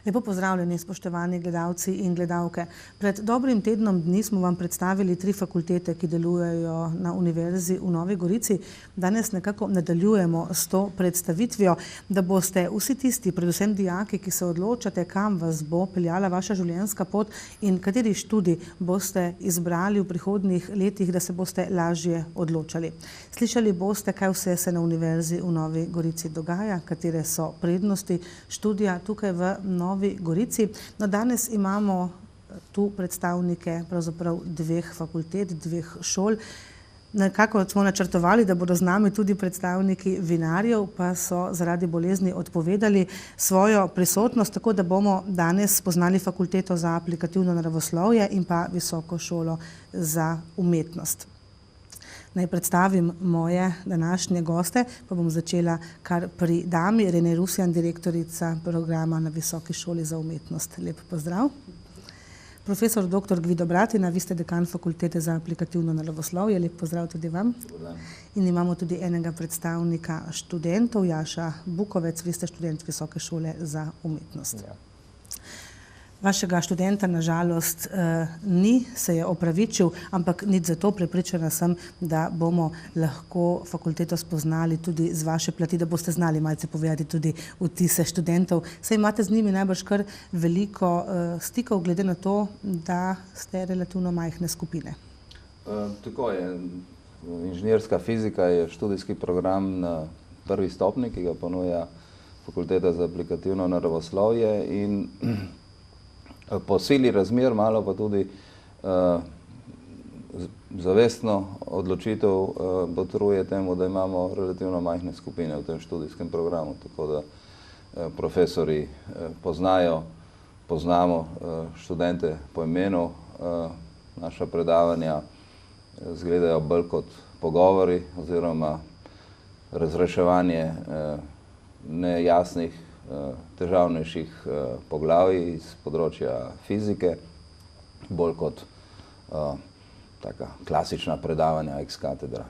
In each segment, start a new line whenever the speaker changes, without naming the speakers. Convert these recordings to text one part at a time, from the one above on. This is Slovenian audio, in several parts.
Lepo pozdravljeni, spoštovani gledalci in gledalke. Pred dobrim tednom dni smo vam predstavili 3 fakultete, ki delujejo na Univerzi v Novi Gorici. Danes nekako nadaljujemo s to predstavitvijo, da boste vsi tisti, predvsem dijaki, ki se odločate, kam vas bo peljala vaša življenjska pot in kateri študij boste izbrali v prihodnjih letih, da se boste lažje odločali. Slišali boste, kaj vse se na Univerzi v Novi Gorici dogaja, katere so prednosti študija tukaj v Novi Gorici. No, danes imamo tu predstavnike pravzaprav 2 fakultet, 2 šol. Nekako smo načrtovali, da bodo z nami tudi predstavniki vinarjev, pa so zaradi bolezni odpovedali svojo prisotnost, tako da bomo danes spoznali Fakulteto za aplikativno naravoslovje in pa Visoko šolo za umetnost. Naj predstavim moje današnje goste, pa bom začela kar pri dami, Rene Rusjan, direktorica programa na Visoki šoli za umetnost. Lep pozdrav. Profesor dr. Gvido Bratina, vi ste dekan Fakultete za aplikativno naravoslovje. Lep pozdrav tudi vam. In imamo tudi enega predstavnika študentov, Jaša Bukovec, vi ste študent Visoke šole za umetnost. Vašega študenta nažalost ni, se je opravičil, ampak nič zato, prepričana sem, da bomo lahko fakulteto spoznali tudi z vaše plati, da boste znali malce povedati tudi vtise študentov. Saj imate z njimi najbrž kar veliko stikov, glede na to, da ste relativno majhne skupine.
Tako je. Inženirska fizika je študijski program na 1. stopnji, ki ga ponuja Fakulteta za aplikativno naravoslovje in po sili razmer, malo pa tudi zavestno odločitev botruje temu, da imamo relativno majhne skupine v tem študijskem programu, tako da profesori poznamo študente po imenu, naša predavanja izgledajo bolj kot pogovori oziroma razreševanje nejasnih težavnejših poglavij iz področja fizike, bolj kot taka klasična predavanja ex cathedra.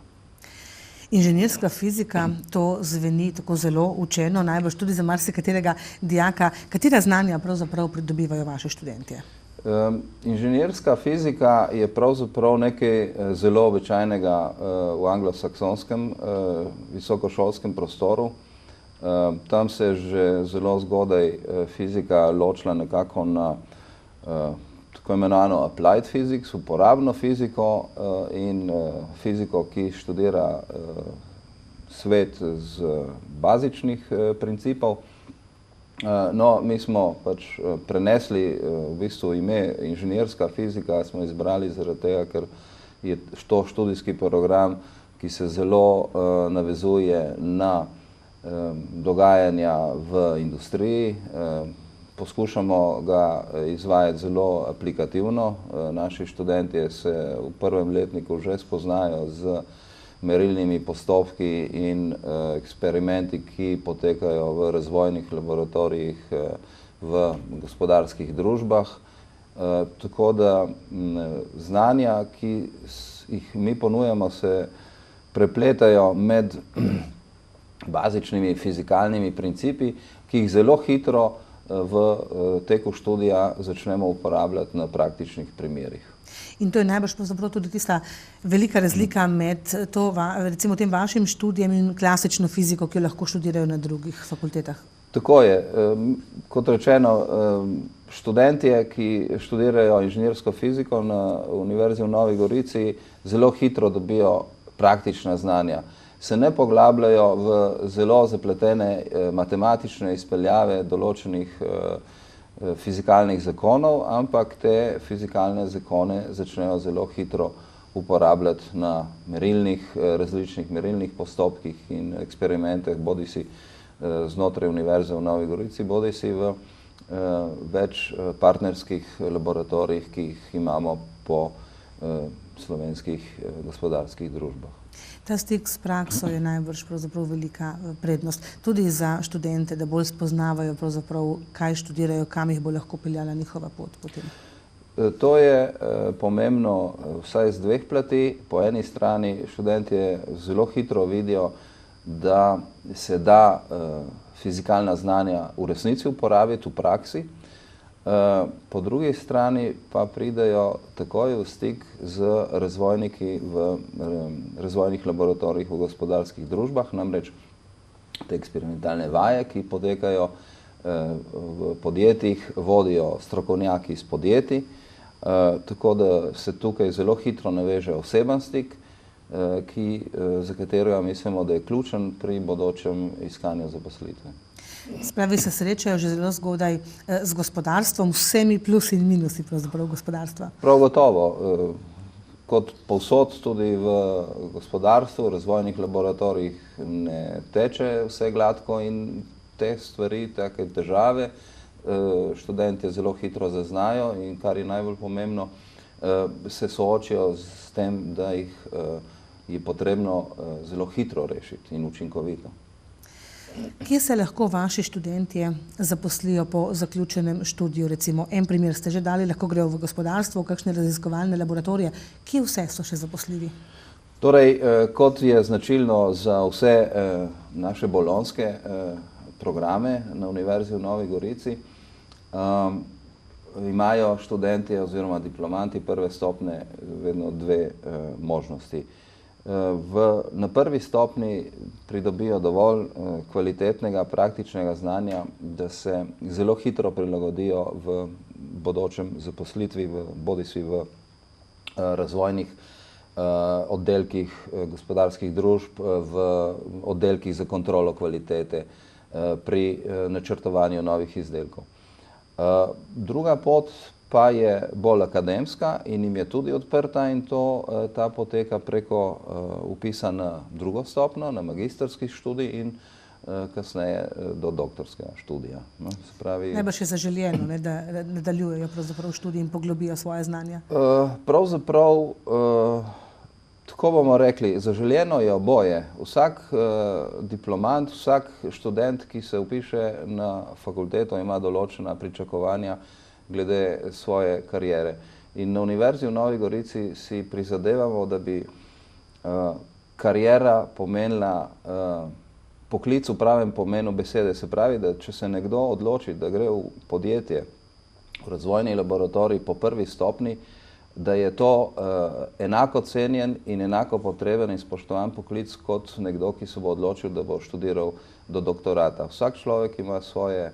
Inženirska fizika, to zveni tako zelo učeno, najbrž tudi za marsikaterega dijaka. Katera znanja pravzaprav pridobivajo vaši študentje?
Inženirska fizika je pravzaprav nekaj zelo običajnega v anglosaksonskem visokošolskem prostoru. Tam se je že zelo zgodaj fizika ločila nekako na tako imenovano applied physics, uporabno fiziko in fiziko, ki študira svet z bazičnih principov. No, mi smo pač prenesli v bistvu ime inženirska fizika, smo izbrali zaradi tega, ker je to študijski program, ki se zelo navezuje na dogajanja v industriji. Poskušamo ga izvajati zelo aplikativno. Naši študentje se v prvem letniku že spoznajo z merilnimi postopki in eksperimenti, ki potekajo v razvojnih laboratorijih v gospodarskih družbah. Tako da znanja, ki jih mi ponujamo, se prepletajo med bazičnimi fizikalnimi principi, ki jih zelo hitro v teku študija začnemo uporabljati na praktičnih primerih.
In to je najbrž pravzaprav tudi tista velika razlika med recimo tem vašim študijem in klasično fiziko, ki jo lahko študirajo na drugih fakultetah.
Tako je. Kot rečeno, študentje, ki študirajo inženirsko fiziko na Univerzi v Novi Gorici, zelo hitro dobijo praktična znanja. Se ne poglabljajo v zelo zapletene matematične izpeljave določenih fizikalnih zakonov, ampak te fizikalne zakone začnejo zelo hitro uporabljati na različnih merilnih postopkih in eksperimentih, bodisi znotraj Univerze v Novi Gorici, bodisi v več partnerskih laboratorijih, ki jih imamo po slovenskih gospodarskih družbah.
Ta stik s prakso je najbrž pravzaprav velika prednost. Tudi za študente, da bolj spoznavajo pravzaprav, kaj študirajo, kam jih bo lahko peljala njihova pot potem.
To je pomembno vsaj z 2 plati. Po eni strani študentje zelo hitro vidijo, da se da fizikalna znanja v resnici uporabiti v praksi. Po drugi strani pa pridejo takoj v stik z razvojniki v razvojnih laboratorijih v gospodarskih družbah, namreč te eksperimentalne vaje, ki potekajo v podjetjih, vodijo strokovnjaki iz podjetij, tako da se tukaj zelo hitro naveže oseben stik, za katerega mislimo, da je ključen pri bodočem iskanju zaposlitve.
Spravi se srečajo že zelo zgodaj z gospodarstvom, vsemi plusi in minusi pravzaprav gospodarstva.
Prav gotovo. Kot povsod tudi v gospodarstvu, v razvojnih laboratorijih ne teče vse gladko in te stvari, take težave, študentje zelo hitro zaznajo in kar je najbolj pomembno, se soočijo s tem, da jih je potrebno zelo hitro rešiti in učinkovito.
Kje se lahko vaši študentje zaposlijo po zaključenem študiju? Recimo, en primer ste že dali, lahko grejo v gospodarstvo, v kakšne raziskovalne laboratorije. Kje vse so še zaposljivi?
Torej, kot je značilno za vse naše bolonjske programe na Univerzi v Novi Gorici, imajo študentje oziroma diplomanti prve stopnje vedno dve možnosti. Na prvi stopni pridobijo dovolj kvalitetnega praktičnega znanja, da se zelo hitro prilagodijo v bodočem zaposlitvi, bodisi v razvojnih oddelkih gospodarskih družb, v oddelkih za kontrolo kvalitete, pri načrtovanju novih izdelkov. Druga pot pa je bolj akademska in jim je tudi odprta in ta poteka preko vpisa na drugo stopnjo, na magistrski študij in kasneje do doktorskega študija.
Najbrž je zaželjeno, da nadaljujejo pravzaprav študij in poglobijo svoje znanja?
Pravzaprav, tako bomo rekli, zaželjeno je oboje. Vsak diplomant, vsak študent, ki se vpiše na fakulteto, ima določena pričakovanja glede svoje kariere. In na Univerzi v Novi Gorici si prizadevamo, da bi kariera pomenila poklic v pravem pomenu besede. Se pravi, da če se nekdo odloči, da gre v podjetje, v razvojni laboratorij po prvi stopni, da je to enako cenjen in enako potreben in spoštovan poklic kot nekdo, ki se bo odločil, da bo študiral do doktorata. Vsak človek ima svoje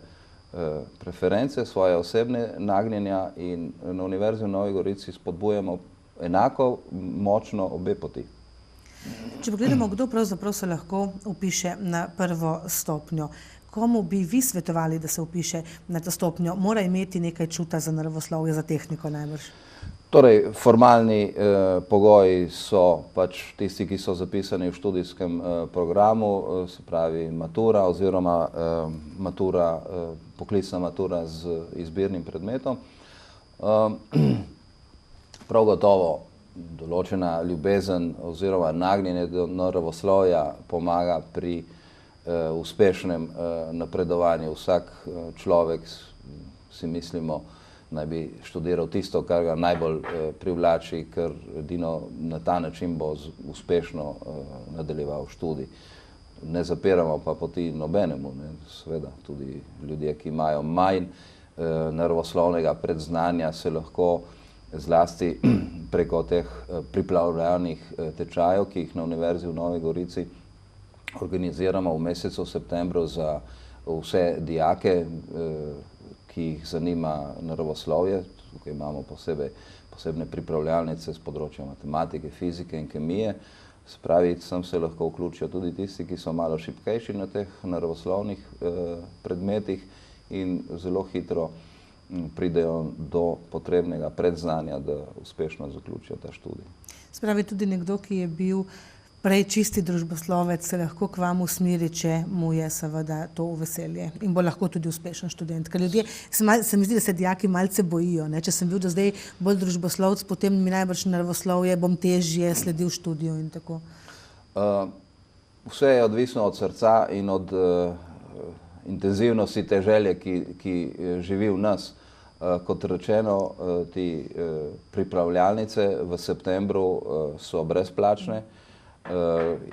preference, svoje osebne nagnjenja in na Univerzi v Novi Gorici spodbujamo enako močno obe poti.
Če pogledamo, kdo pravzaprav se lahko vpiše na prvo stopnjo, komu bi vi svetovali, da se vpiše na to stopnjo? Mora imeti nekaj čuta za naravoslovje, za tehniko najbrž?
Torej, formalni pogoji so pač tisti, ki so zapisani v študijskem programu, se pravi matura oziroma poklicna matura z izbirnim predmetom. Prav gotovo določena ljubezen oziroma nagnjenje do naravoslovja pomaga pri uspešnem napredovanju. Vsak človek, si mislimo, naj bi študiral tisto, kar ga najbolj privlači, ker edino na ta način bo uspešno nadaljeval študij. Ne zapiramo pa poti nobenemu, seveda tudi ljudje, ki imajo manj naravoslovnega predznanja, se lahko zlasti preko teh pripravljalnih tečajev, ki jih na Univerzi v Novi Gorici organiziramo v mesecu septembru za vse dijake, ki jih zanima naravoslovje. Tukaj imamo posebne pripravljalnice z področja matematike, fizike in kemije. Se pravi, sem se lahko vključijo tudi tisti, ki so malo šibkejši na teh naravoslovnih predmetih in zelo hitro pridejo do potrebnega predznanja, da uspešno zaključijo ta študij.
Se pravi, tudi nekdo, ki je bil prej čisti družboslovec, se lahko k vam usmeri, če mu je seveda to v veselje in bo lahko tudi uspešen študent. Ker ljudje, se mi zdi, da se dijaki malce bojijo. Če sem bil do zdaj bolj družboslovec, potem mi najbrž naravoslovje, bom težje sledil študiju in tako.
Vse je odvisno od srca in od intenzivnosti te želje, ki živi v nas. Kot rečeno, ti pripravljalnice v septembru so brezplačne,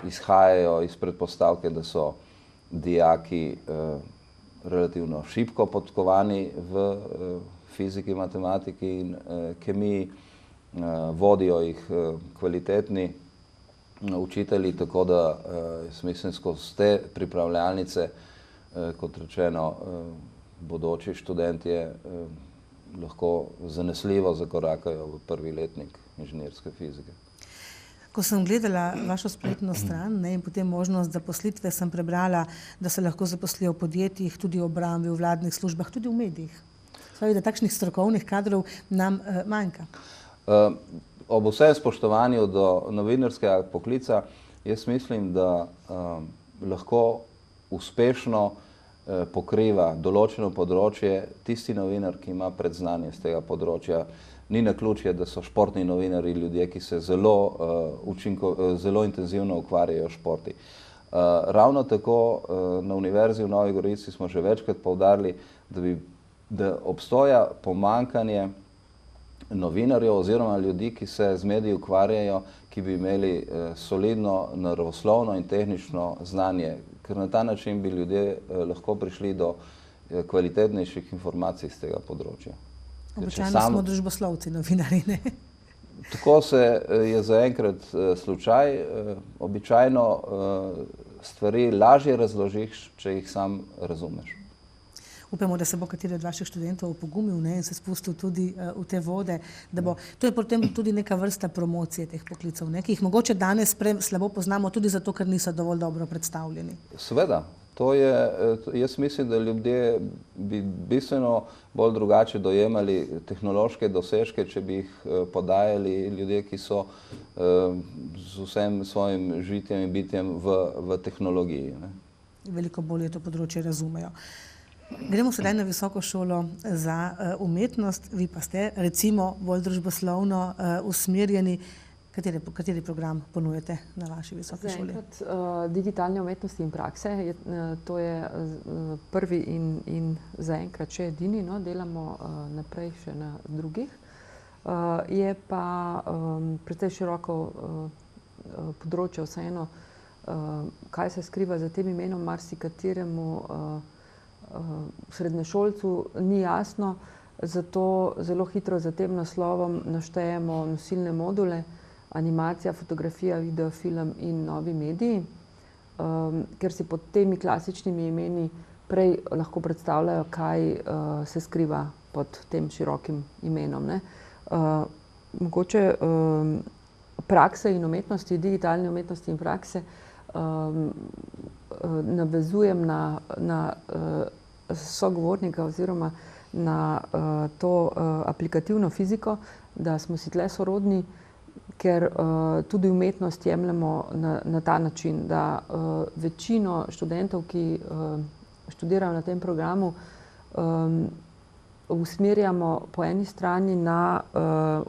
izhajajo iz predpostavke, da so dijaki relativno šibko podkovani v fiziki, matematiki in kemiji, vodijo jih kvalitetni učitelji, tako da jaz mislim, skozi te pripravljalnice, kot rečeno, bodoči študentje lahko zanesljivo zakorakajo v prvi letnik inženirske fizike.
Ko sem gledala vašo spletno stran in potem možnost zaposlitve, sem prebrala, da se lahko zaposlijo v podjetjih, tudi v obrambi, v vladnih službah, tudi v medijih. Pravi, da takšnih strokovnih kadrov nam manjka.
Ob vsem spoštovanju do novinarskega poklica, jaz mislim, da lahko uspešno pokriva določeno področje tisti novinar, ki ima predznanje z tega področja. Ni naključje, da so športni novinarji ljudje, ki se zelo intenzivno ukvarjajo s športi. Ravno tako na Univerzi v Novi Gorici smo že večkrat poudarili, da obstoja pomanjkanje novinarjev oziroma ljudi, ki se z mediji ukvarjajo, ki bi imeli solidno naravoslovno in tehnično znanje, ker na ta način bi ljudje lahko prišli do kvalitetnejših informacij z tega področja.
Običajno smo družboslovci, novinarji, ne?
Tako je zaenkrat slučaj. Običajno stvari lažje razložiš, če jih sam razumeš.
Upamo, da se bo kateri od vaših študentov opogumil in se spustil tudi v te vode, da bo, to je potem tudi neka vrsta promocije teh poklicev, ki jih mogoče danes slabo poznamo tudi zato, ker niso dovolj dobro predstavljeni.
Seveda, jaz mislim, da ljudje bi bistveno bolj drugače dojemali tehnološke dosežke, če bi jih podajali ljudje, ki so z vsem svojim žitjem in bitjem v tehnologiji.
Veliko bolje to področje razumejo. Gremo sedaj na visoko šolo za umetnost, vi pa ste recimo bolj družboslovno usmerjeni. Kateri program ponujate na vaši visoki šoli?
Zaenkrat digitalne umetnosti in prakse, to je prvi in zaenkrat še edini, delamo naprej še na drugih. Je pa precej široko področje vseeno, kaj se skriva za tem imenom, marsikateremu srednješolcu ni jasno, zato zelo hitro za tem naslovom naštejemo nosilne module, animacija, fotografija, video, film in novi mediji, ker si pod temi klasičnimi imeni prej lahko predstavljajo, kaj se skriva pod tem širokim imenom. Mogoče prakse in umetnosti, digitalne umetnosti in prakse, navezujem na sogovornika oziroma na to aplikativno fiziko, da smo si tle sorodni, ker tudi umetnost jemljemo na ta način, da večino študentov, ki študirajo na tem programu, usmerjamo po eni strani na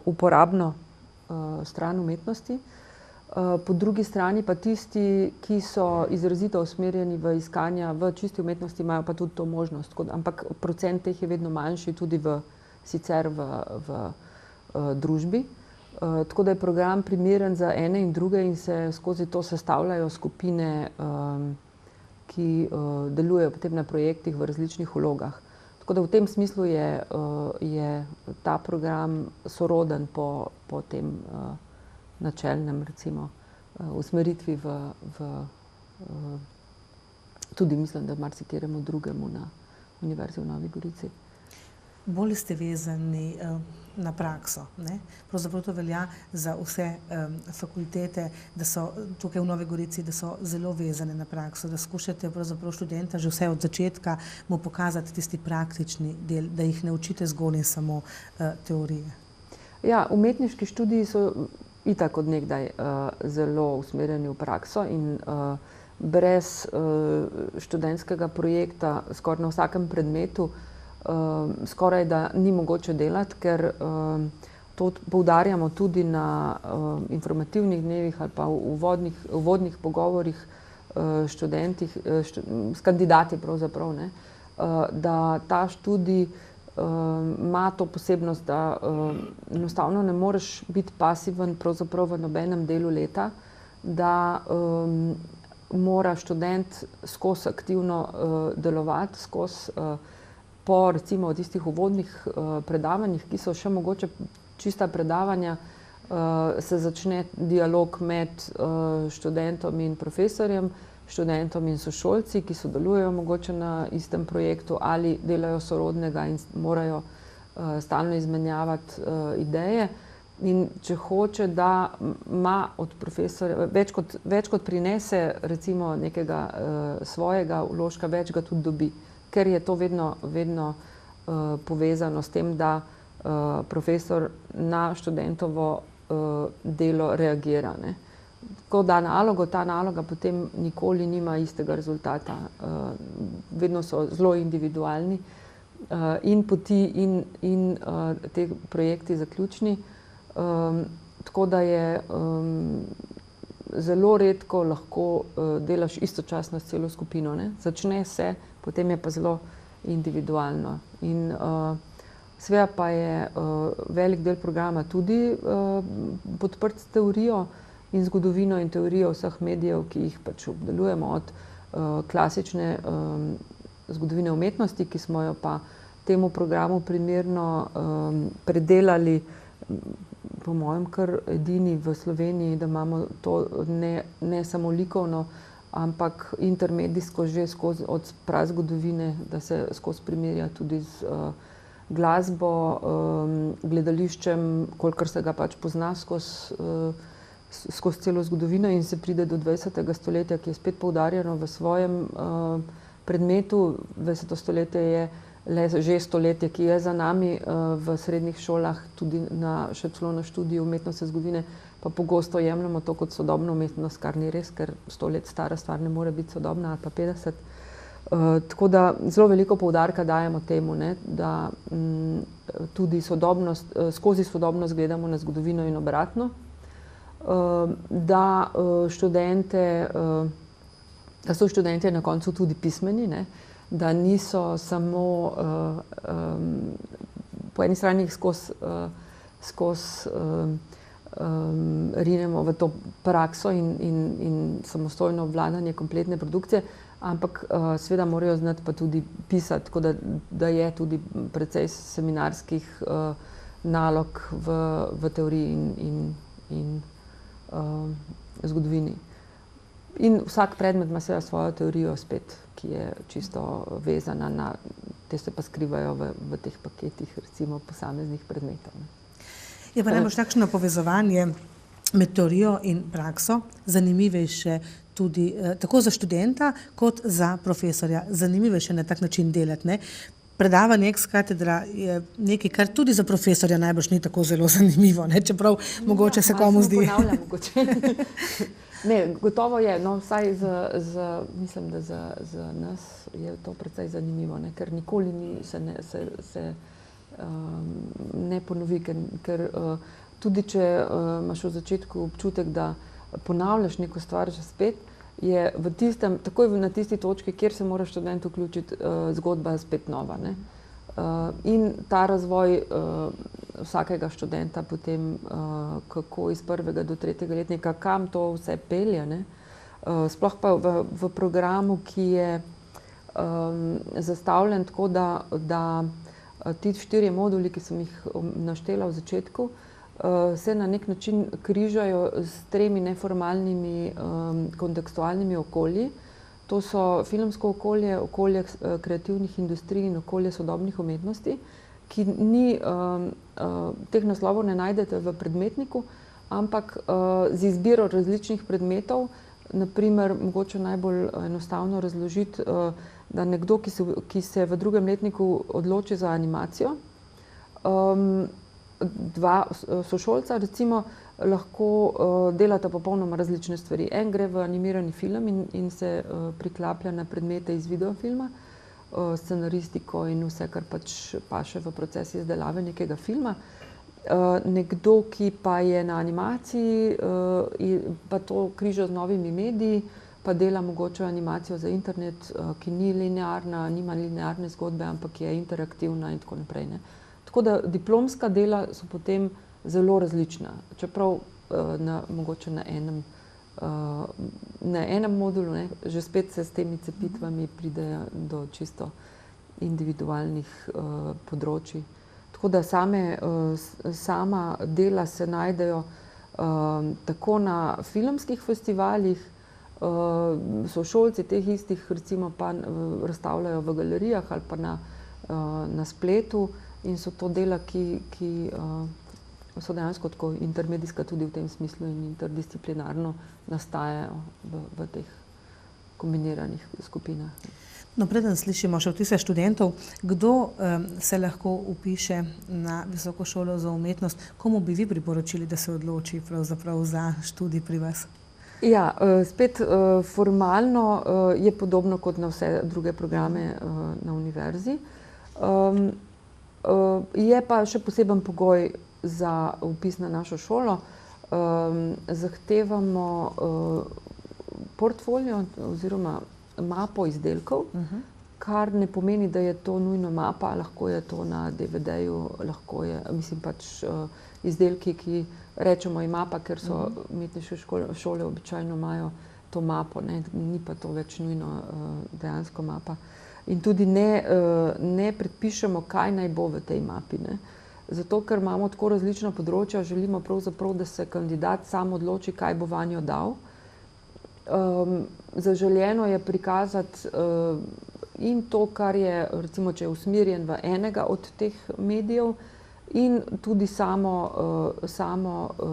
uporabno stran umetnosti, po drugi strani pa tisti, ki so izrazito usmerjeni v iskanja v čisti umetnosti, imajo pa tudi to možnost, ampak procent teh je vedno manjši tudi sicer v družbi. Tako da je program primeren za ene in druge in se skozi to sestavljajo skupine, ki delujejo potem na projektih v različnih vlogah. Tako da v tem smislu je ta program soroden po tem načelnem, recimo, usmeritvi tudi mislim, da marsikateremu drugemu na Univerzi v Novi Gorici.
Bolj ste vezani na prakso, ne? Pravzaprav to velja za vse fakultete, da so tukaj v Novi Gorici, da so zelo vezane na prakso, da skušate pravzaprav študenta že vse od začetka mu pokazati tisti praktični del, da jih ne učite zgolj in samo teorije.
Ja, umetniški študiji so itak od nekdaj zelo usmerjeni v prakso in brez študentskega projekta skoraj na vsakem predmetu skoraj da ni mogoče delati, ker to poudarjamo tudi na informativnih dnevih ali pa v uvodnih pogovorih s kandidati pravzaprav, da ta študij ima to posebnost, da enostavno ne moreš biti pasiven pravzaprav v nobenem delu leta, da mora študent skozi aktivno delovati, skozi po recimo tistih uvodnih predavanjih, ki so še mogoče čista predavanja, se začne dialog med študentom in profesorjem, študentom in sošolci, ki sodelujejo mogoče na istem projektu ali delajo sorodnega in morajo stalno izmenjavati ideje. In če hoče, da ima od profesorja, več kot prinese recimo nekega svojega vložka, več ga tudi dobi. Ker je to vedno povezano s tem, da profesor na študentovo delo reagira, ne. Ko da nalogo, ta naloga potem nikoli nima istega rezultata. Vedno so zelo individualni in poti in te projekti zaključni. Tako da je zelo redko lahko delaš istočasno s celo skupino, ne. Začne se, potem je pa zelo individualno. In seveda pa je velik del programa tudi podprt s teorijo in zgodovino in teorijo vseh medijev, ki jih pač obdelujemo, od klasične zgodovine umetnosti, ki smo jo pa temu programu primerno predelali, po mojem kar edini v Sloveniji, da imamo to ne samo likovno, ampak intermedijsko že skozi od prazgodovine, da se skozi primerja tudi z glasbo, gledališčem, kolikor se ga pač pozna skozi celo zgodovino in se pride do 20. stoletja, ki je spet poudarjeno v svojem predmetu. 20. stoletje je že stoletje, ki je za nami v srednjih šolah, tudi še celo na študiju umetnostne zgodovine, pa pogosto jemljemo to kot sodobno umetnost, kar ni res, ker 100 let stara stvar ne more biti sodobna, ali pa 50. Tako da zelo veliko poudarka dajemo temu, ne, da tudi skozi sodobnost gledamo na zgodovino in obratno, da so študentje na koncu tudi pismeni, ne, da niso samo po eni strani skozi rinemo v to prakso in samostojno obvladanje kompletne produkcije, ampak seveda morajo znati pa tudi pisati, tako da je tudi precej seminarskih nalog v teoriji in zgodovini. In vsak predmet ima seveda svojo teorijo spet, ki je čisto vezana na, te se pa skrivajo v teh paketih recimo posameznih predmetov.
Je pa najbolj takšno povezovanje med teorijo in prakso zanimivejše tudi tako za študenta kot za profesorja. Zanimivejše na tak način delati, ne. Predavanje ex katedra je nekaj, kar tudi za profesorja najbrž ni tako zelo zanimivo, ne, čeprav mogoče se komu zdi.
Ponavljam mogoče. Ne, gotovo je, no, vsaj mislim, da za nas je to precej zanimivo, ne, ker nikoli se ne ponovi, ker tudi če imaš v začetku občutek, da ponavljaš neko stvar že spet, je takoj na tisti točki, kjer se mora študent vključiti, zgodba spet nova, ne. In ta razvoj vsakega študenta potem, kako iz 1. do 3. letnika, kam to vse pelje, ne. Sploh pa v programu, ki je zastavljen tako, da ti 4 moduli, ki sem jih naštela v začetku, se na nek način križajo s 3 neformalnimi kontekstualnimi okolji. To so filmsko okolje, okolje kreativnih industrij in okolje sodobnih umetnosti, ki teh naslovov ne najdete v predmetniku, ampak z izbiro različnih predmetov, naprimer, mogoče najbolj enostavno razložiti, da nekdo, ki se v 2. letniku odloči za animacijo, 2 sošolca recimo lahko delata popolnoma različne stvari. En gre v animirani film in se priklaplja na predmete iz videofilma, scenaristiko in vse, kar pač paše v proces izdelave nekega filma. Nekdo, ki pa je na animaciji, pa to križa z novimi mediji, pa dela mogoče animacijo za internet, ki ni linearna, nima linearne zgodbe, ampak je interaktivna in tako naprej, ne. Tako da diplomska dela so potem zelo različna, čeprav mogoče na enem modulu, ne, že spet se s temi cepitvami pride do čisto individualnih področij. Tako da sama dela se najdejo tako na filmskih festivalih, sošolci teh istih recimo pa razstavljajo v galerijah ali pa na spletu in so to dela, ki so dejansko tako intermedijska tudi v tem smislu in interdisciplinarno nastajajo v teh kombiniranih skupinah.
No, preden slišimo še vtise študentov, kdo se lahko vpiše na Visoko šolo za umetnost, komu bi vi priporočili, da se odloči pravzaprav za študij pri vas?
Ja, spet formalno je podobno kot na vse druge programe na univerzi. Je pa še poseben pogoj za vpis na našo šolo. Zahtevamo portfolio oziroma mapo izdelkov, kar ne pomeni, da je to nujno mapa, lahko je to na DVD-ju, lahko je, mislim pač izdelki, ki rečemo je mapa, ker so umetniške šole običajno imajo to mapo, ni pa to več nujno dejansko mapa. In tudi ne predpišemo, kaj naj bo v tej mapi. Zato, ker imamo tako različna področja, želimo pravzaprav, da se kandidat sam odloči, kaj bo vanjo dal. Zaželjeno je prikazati in to, kar je, recimo, če je usmerjen v enega od teh medijev, in tudi samo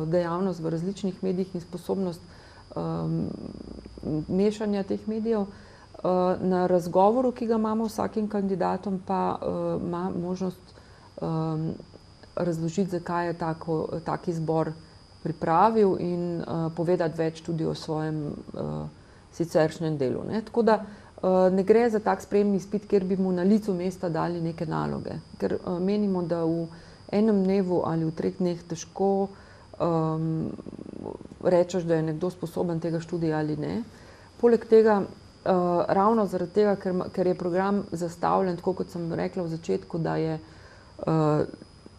dejavnost v različnih medijih in sposobnost mešanja teh medijev. Na razgovoru, ki ga imamo s vsakim kandidatom, pa ima možnost razložiti, zakaj je tak izbor pripravil in povedati več tudi o svojem siceršnjem delu. Tako da ne gre za tak sprejemni izpit, kjer bi mu na licu mesta dali neke naloge, ker menimo, da v enem dnevu ali v 3 dneh težko rečeš, da je nekdo sposoben tega študija ali ne. Poleg tega, ravno zaradi tega, ker je program zastavljen, tako kot sem rekla v začetku,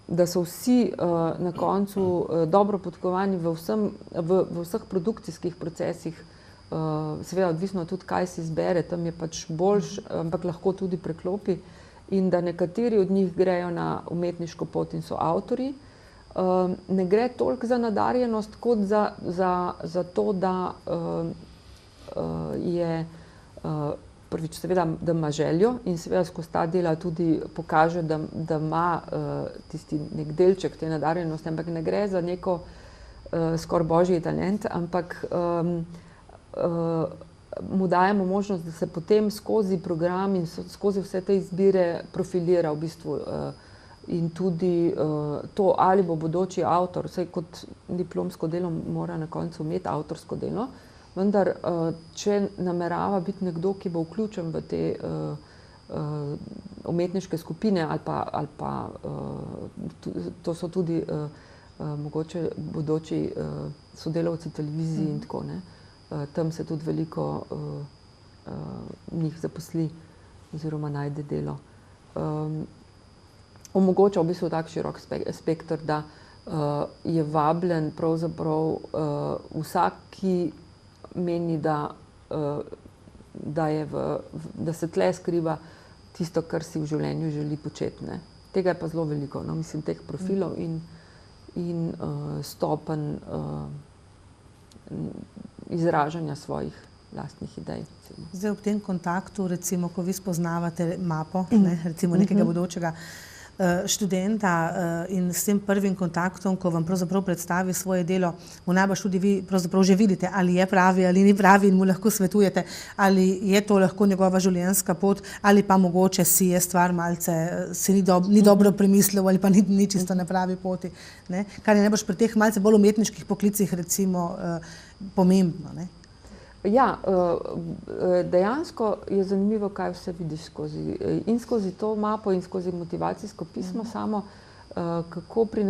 da so vsi na koncu dobro podkovani v vseh produkcijskih procesih, seveda odvisno tudi, kaj si izbere, tam je pač boljš, ampak lahko tudi preklopi, in da nekateri od njih grejo na umetniško pot in so avtorji. Ne gre toliko za nadarjenost, kot za to, da je prvič seveda, da ima željo in seveda skozi ta dela tudi pokaže, da ima tisti nek delček te nadarjenosti, ampak ne gre za neko skoraj božji talent, ampak mu dajemo možnost, da se potem skozi program in skozi vse te izbire profilira v bistvu in tudi to, ali bo bodoči avtor, vsaj kot diplomsko delo mora na koncu imeti avtorsko delo, vendar, če namerava biti nekdo, ki bo vključen v te umetniške skupine ali pa to so tudi mogoče bodoči sodelavci televiziji in tako, tam se tudi veliko njih zaposli oziroma najde delo. Omogoča v bistvu tak širok spekter, da je vabljen pravzaprav vsak, ki meni, da se tle skriva tisto, kar si v življenju želi početi. Tega je pa zelo veliko, mislim, teh profilov in stopenj izražanja svojih lastnih idej.
Zdaj ob tem kontaktu, recimo, ko vi spoznavate mapo, recimo nekega bodočega študenta in s tem prvim kontaktom, ko vam pravzaprav predstavi svoje delo, mu najbrž tudi vi pravzaprav že vidite, ali je pravi ali ni pravi in mu lahko svetujete, ali je to lahko njegova življenjska pot, ali pa mogoče si je stvar malce, se ni dobro premislil ali pa ni čisto na pravi poti. Kar je najbrž pri teh malce bolj umetniških poklicih recimo pomembno.
Ja, dejansko je zanimivo, kaj vse vidiš skozi to mapo in skozi motivacijsko pismo samo, kako pri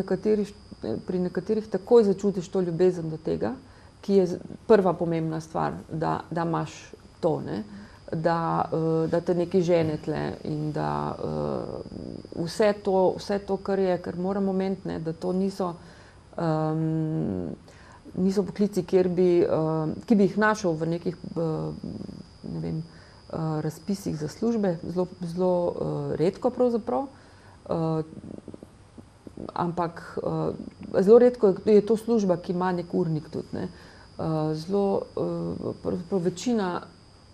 nekaterih takoj začutiš to ljubezen do tega, ki je prva pomembna stvar, da imaš to, da te nekaj žene tle in da vse to, kar moramo omeniti, da to niso poklici, ki bi jih našel v nekih razpisih za službe, zelo redko pravzaprav. Ampak zelo redko je to služba, ki ima nek urnik tudi. Ne.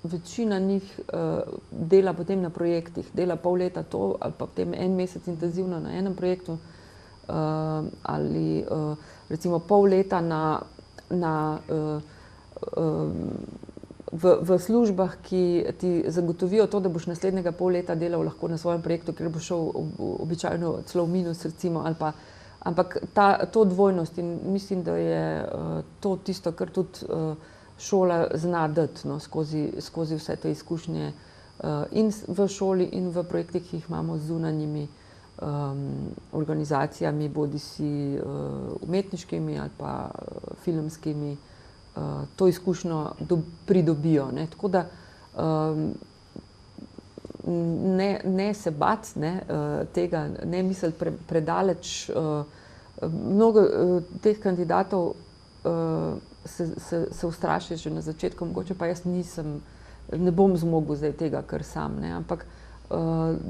Večina njih dela potem na projektih, dela pol leta to ali pa potem en mesec intenzivno na enem projektu ali recimo pol leta v službah, ki ti zagotovijo to, da boš naslednjega pol leta delal lahko na svojem projektu, ker boš šel običajno celo v minus recimo, ampak to dvojnost in mislim, da je to tisto, kar tudi šola zna dati skozi vse te izkušnje in v šoli in v projektih, ki jih imamo z zunanjimi organizacijami, bodisi umetniškimi ali pa filmskimi, to izkušnjo pridobijo. Ne. Tako da ne se bati tega, ne misliti predaleč. Mnogo teh kandidatov se ustraši že na začetku, mogoče pa jaz ne bom zmogel zdaj tega, kar sam, ne, ampak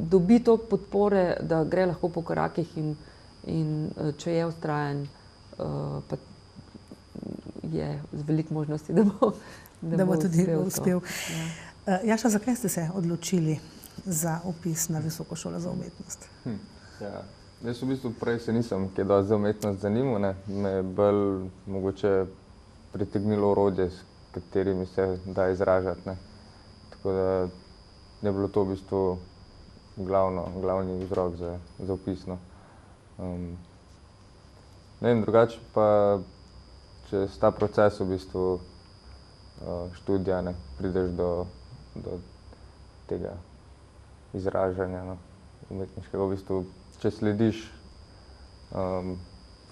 dobi toliko podpore, da gre lahko po korakih in če je vztrajen, pa je z veliko možnosti, da bo tudi uspel. Ja.
Jaša, zakaj ste se odločili za vpis na Visoko šolo za umetnost?
Ja. Jaz v bistvu prej se nisem kaj dosti za umetnost zanimal, ne. Me je bolj mogoče pritegnilo orodje, s katerimi se da izražati. Ne. Tako da je bilo to v bistvu glavni vzrok za vpis. No. Ne vem, drugače pa čez ta proces v bistvu študija ne prideš do tega izražanja umetniškega. V bistvu, če slediš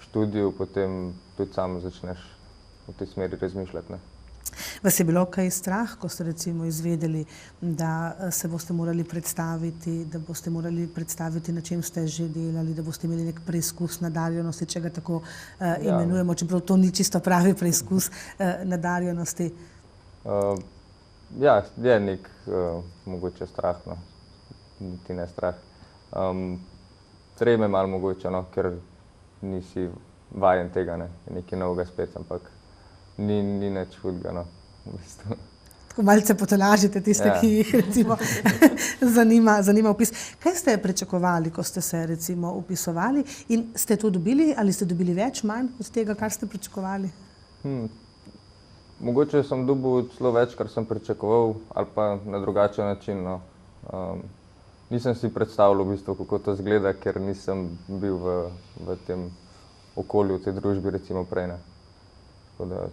študiju, potem tudi sam začneš v tej smeri razmišljati. Ne.
Vas je bilo kaj strah, ko ste recimo izvedeli, da se boste morali predstaviti, na čem ste že delali, da boste imeli nek preizkus nadarjenosti, če ga tako imenujemo, čeprav to ni čisto pravi preizkus nadarjenosti?
Ja, je nek mogoče strah, no. Niti ne strah. Treme malo mogoče, no, ker nisi vajen tega, ne, nekaj novega spet, ampak ni nič hudega, no, v bistvu.
Tako malce potolažite tiste, ki jih recimo zanima vpis. Kaj ste pričakovali, ko ste se recimo vpisovali in ste to dobili ali ste dobili več, manj od tega, kar ste pričakovali?
Mogoče sem dobil celo več, kar sem pričakoval, ali pa na drugačen način, no. Nisem si predstavljal v bistvu, kako to izgleda, ker nisem bil v tem okolju, v tej družbi recimo prej, ne. Tako da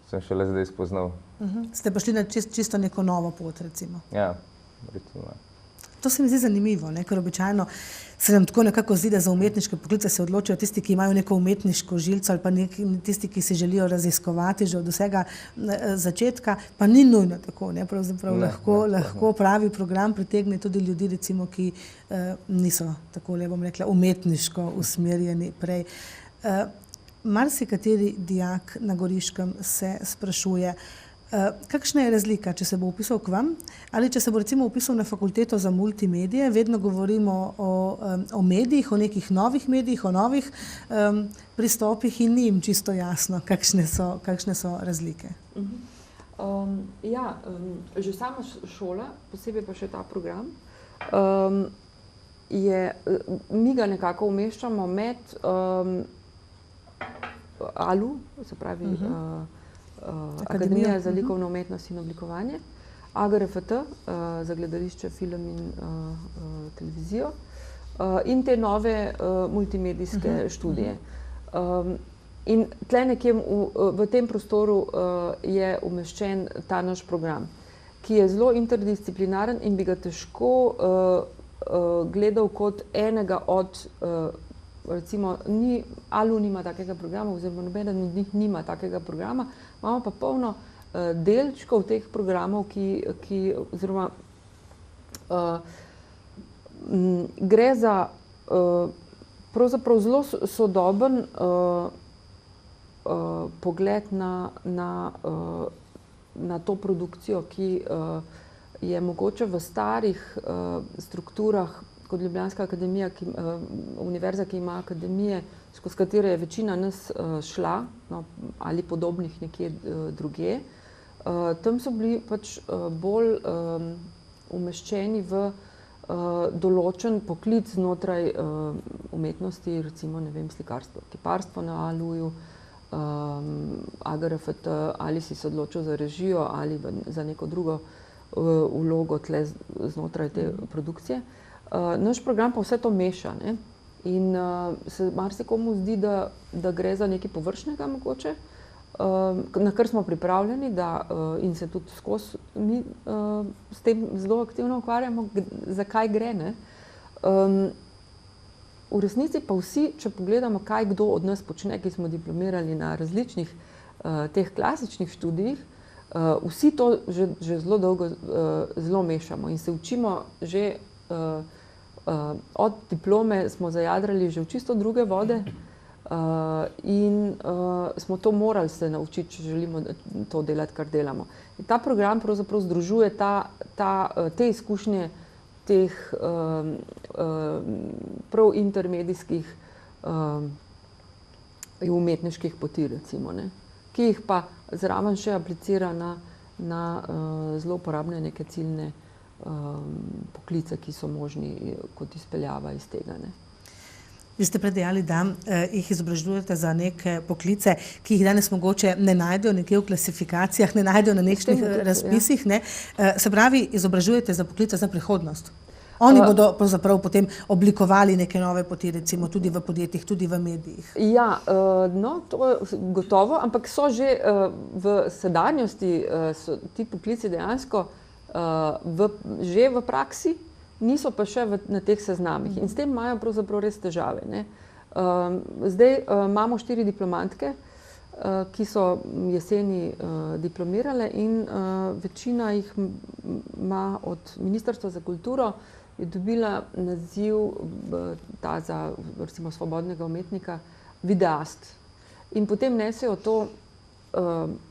sem šele zdaj spoznal.
Ste pa šli na čisto neko novo pot, recimo?
Ja, recimo.
To se mi zdi zanimivo, ne? Ker običajno se nam tako nekako zdi, da za umetniške poklice se odločijo tisti, ki imajo neko umetniško žilico ali pa tisti, ki si želijo raziskovati že od vsega začetka, pa ni nujno tako, ne? Pravzaprav lahko pravi program pritegne tudi ljudi, recimo, ki niso tako, bom rekla, umetniško usmerjeni prej. Marsikateri dijak na Goriškem se sprašuje, kakšna je razlika, če se bo vpisal k vam ali če se bo recimo vpisal na fakulteto za multimedije. Vedno govorimo o medijih, o nekih novih medijih, o novih pristopih in ni jim čisto jasno, kakšne so razlike.
Že sama šola, posebej pa še ta program, mi ga nekako umeščamo med ALU, se pravi Akademija za likovno umetnost in oblikovanje, AGRFT za gledališče, film in televizijo in te nove multimedijske študije. In tle nekje v tem prostoru je umeščen ta naš program, ki je zelo interdisciplinaren in bi ga težko gledal kot enega od recimo, ALU nima takega programa, oziroma nobeden od njih nima takega programa, imamo pa polno delčkov teh programov, oziroma gre za pravzaprav zelo sodoben pogled na na to produkcijo, ki je mogoče v starih strukturah, kot Ljubljanska akademija, univerza, ki ima akademije, skozi katere je večina nas šla, no, ali podobnih nekje drugje. Tam so bili pač bolj umeščeni v določen poklic znotraj umetnosti, recimo, ne vem, slikarstvo, kiparstvo na ALU-ju, AGRFT, ali si se odločil za režijo ali za neko drugo vlogo tle znotraj te produkcije. Naš program pa vse to meša, ne? In se marsikomu zdi, da gre za nekaj površnega mogoče, na kar smo pripravljeni, in se tudi skozi mi s tem zelo aktivno ukvarjamo, zakaj gre, ne? V resnici pa vsi, če pogledamo, kaj kdo od nas počne, ki smo diplomirali na različnih teh klasičnih študijih, vsi to že zelo dolgo zelo mešamo in se učimo že od diplome smo zajadrali že v čisto druge vode in smo to morali se naučiti, če želimo to delati, kar delamo. In ta program pravzaprav združuje te izkušnje teh prav intermedijskih umetniških poti, recimo, ne, ki jih pa zraven še aplicira na zelo uporabne neke ciljne poklice, ki so možni kot izpeljava iz tega, ne.
Vi ste predejali, da jih izobražujete za neke poklice, ki jih danes mogoče ne najdejo nekje v klasifikacijah, ne najdejo na nekšnih razpisih, ne. Se pravi, izobražujete za poklice za prihodnost. Oni bodo pravzaprav potem oblikovali neke nove poti, recimo tudi v podjetjih, tudi v medijih.
Ja, no, to je gotovo, ampak so že v sedanjosti so ti poklici dejansko že v praksi, niso pa še na teh seznamih in s tem imajo pravzaprav res težave, ne. Zdaj imamo 4 diplomantke, ki so jeseni diplomirale in večina jih ima od Ministrstva za kulturo, je dobila naziv ta za recimo svobodnega umetnika videast. In potem nesejo to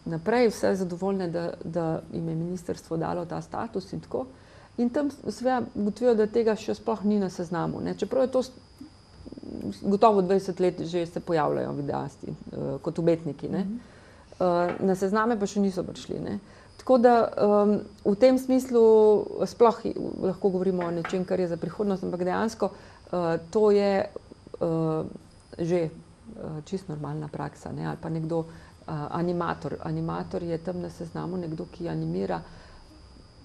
naprej, vse zadovoljne, da jim je ministrstvo dalo ta status in tako. In tam seveda ugotovijo, da tega še sploh ni na seznamu, ne. Čeprav je to gotovo 20 let že se pojavljajo videasti kot umetniki, ne. Na sezname pa še niso prišli, ne. Tako da v tem smislu sploh lahko govorimo o nečem, kar je za prihodnost, ampak dejansko to je že čisto normalna praksa, ne. Ali pa nekdo animator. Animator je tam na seznamu nekdo, ki animira,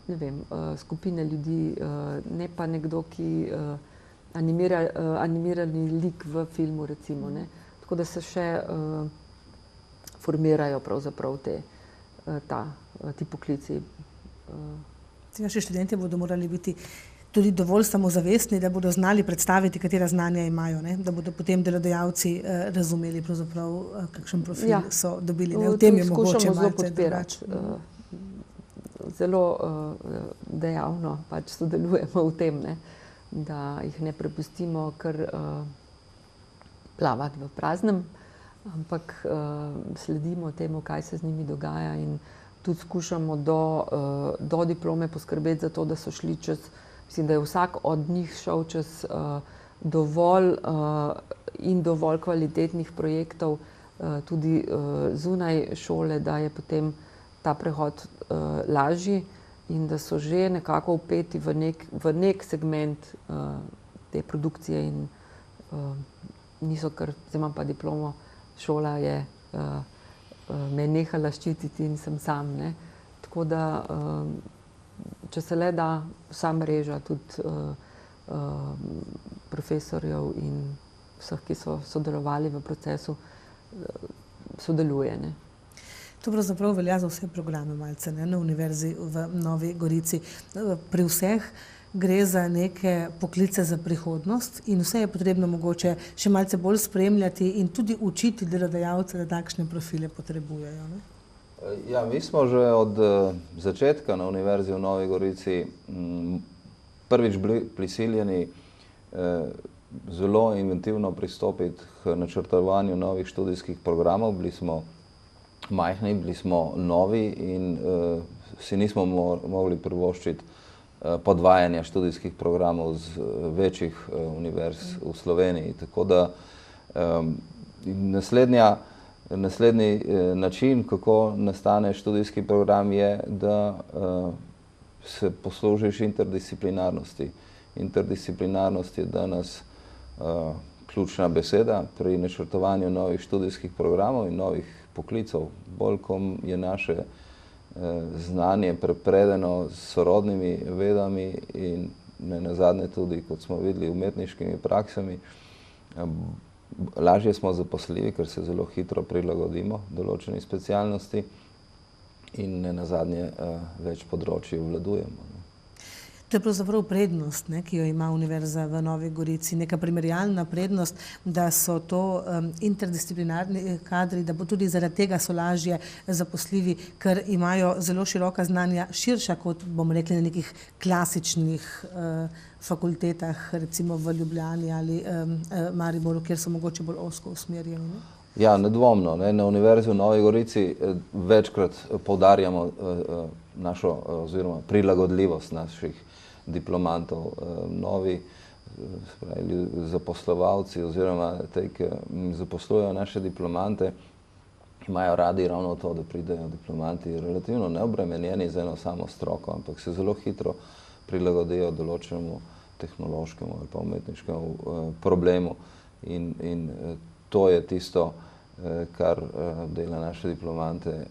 ne vem, skupine ljudi, ne pa nekdo, ki animirani lik v filmu, recimo, ne. Tako da se še formirajo pravzaprav ti poklici.
Naši študenti bodo morali biti tudi dovolj samozavestni, da bodo znali predstaviti, katera znanja imajo, ne? Da bodo potem delodajalci razumeli pravzaprav, kakšen profil so dobili. Ne? V tem je mogoče malce drugače.
Zelo dejavno pač sodelujemo v tem, ne? Da jih ne prepustimo kar plavati v praznem, ampak sledimo temu, kaj se z njimi dogaja in tudi skušamo do diplome poskrbeti za to, da so šli čez, mislim, da je vsak od njih šel čez dovolj in dovolj kvalitetnih projektov tudi zunaj šole, da je potem ta prehod lažji in da so že nekako vpeti v nek segment te produkcije in niso kar, zdaj imam pa diplomo, šola je me nehala ščititi in sem sam, ne. Tako da, če se le da, vsa mreža tudi profesorjev in vseh, ki so sodelovali v procesu, sodeluje, ne.
To pravzaprav velja za vse programe malce, ne, na Univerzi v Novi Gorici. Pri vseh gre za neke poklice za prihodnost in vse je potrebno mogoče še malce bolj spremljati in tudi učiti delodajalce, da takšne profile potrebujejo, ne?
Ja, mi smo že od začetka na Univerzi v Novi Gorici prvič bili prisiljeni zelo inventivno pristopiti k načrtovanju novih študijskih programov. Bili smo majhni, bili smo novi in si nismo mogli privoščiti podvajanja študijskih programov z večjih univerz v Sloveniji. Tako da naslednji način, kako nastane študijski program, je, da se poslužiš interdisciplinarnosti. Interdisciplinarnost je danes ključna beseda pri načrtovanju novih študijskih programov in novih poklicov. Bolj, ko je naše znanje prepredeno s sorodnimi vedami in ne nazadnje tudi, kot smo videli, umetniškimi praksami, lažje smo zaposljivi, ker se zelo hitro prilagodimo določeni specialnosti in ne nazadnje več področij obvladujemo.
To je pravzaprav prednost, ki jo ima Univerza v Novi Gorici, neka primerjalna prednost, da so to interdisciplinarni kadri, da bo tudi zaradi tega so lažje zaposljivi, ker imajo zelo široka znanja, širša kot, bomo rekli, na nekih klasičnih fakultetah, recimo v Ljubljani ali Mariboru, kjer so mogoče bolj ozko usmerjeni.
Ja, nedvomno. Na Univerzi v Novi Gorici večkrat poudarjamo našo oziroma prilagodljivost naših diplomantov. Novi zaposlovalci oziroma te, ki zaposlujejo naše diplomante, imajo radi ravno to, da pridejo diplomanti relativno neobremenjeni z eno samo stroko, ampak se zelo hitro prilagodijo določenemu tehnološkemu ali pa umetniškemu problemu in to je tisto, kar dela naše diplomante